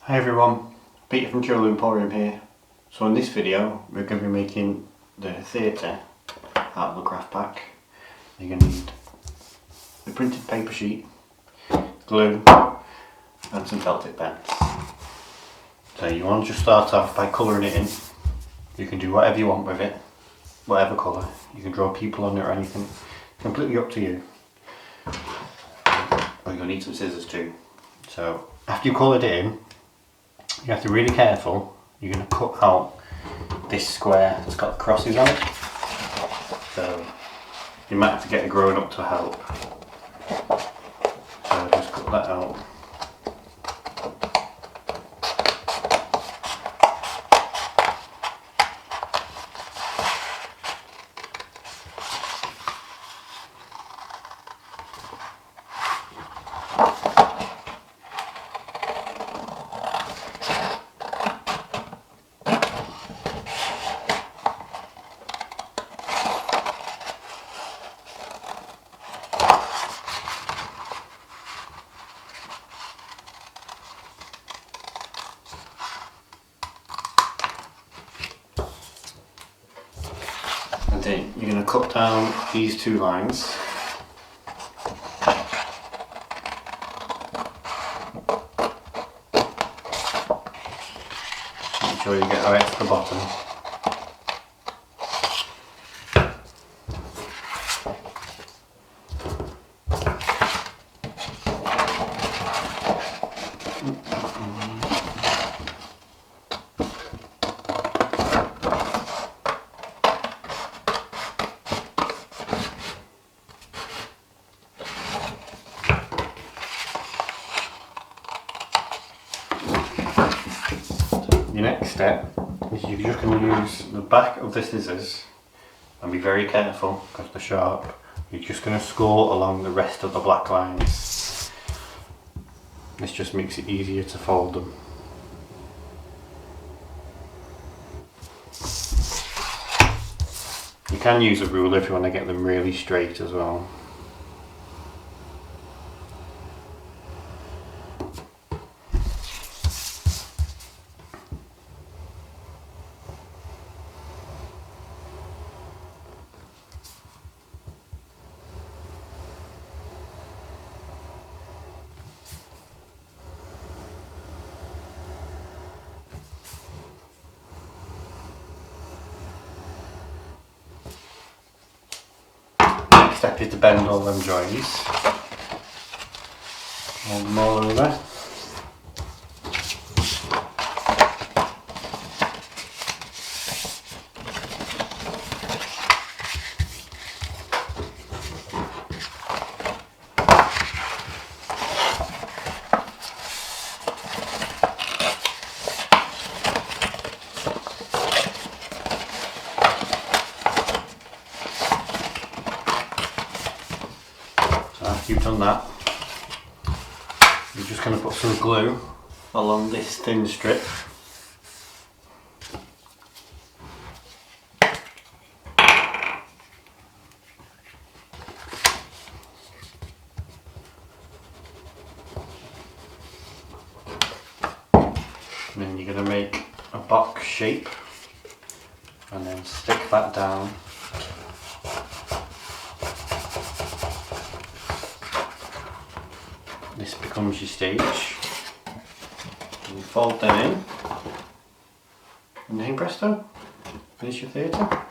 Hi everyone, Peter from Cholo Emporium here. So in this video we're going to be making the theatre out of the craft pack. You're going to need the printed paper sheet, glue and some felt tip pens. So you want to just start off by colouring it in. You can do whatever you want with it, whatever colour. You can draw people on it or anything, completely up to you. But you'll need some scissors too. So after you've coloured it in, you have to be really careful. You're going to cut out this square that's got the crosses on it. So you might have to get a grown up to help. So just cut that out. And then you're going to cut down these two lines. Make sure you get right to the bottom. Your next step is you're just going to use the back of the scissors and be very careful because they're sharp. You're just going to score along the rest of the black lines. This just makes it easier to fold them. You can use a ruler if you want to get them really straight as well. Next step is to bend all them joins. Hold them all over. After you've done that, you're just going to put some glue along this thin strip. And then you're going to make a box shape and then stick that down. This becomes your stage. You fold them in, and then presto, finish your theatre.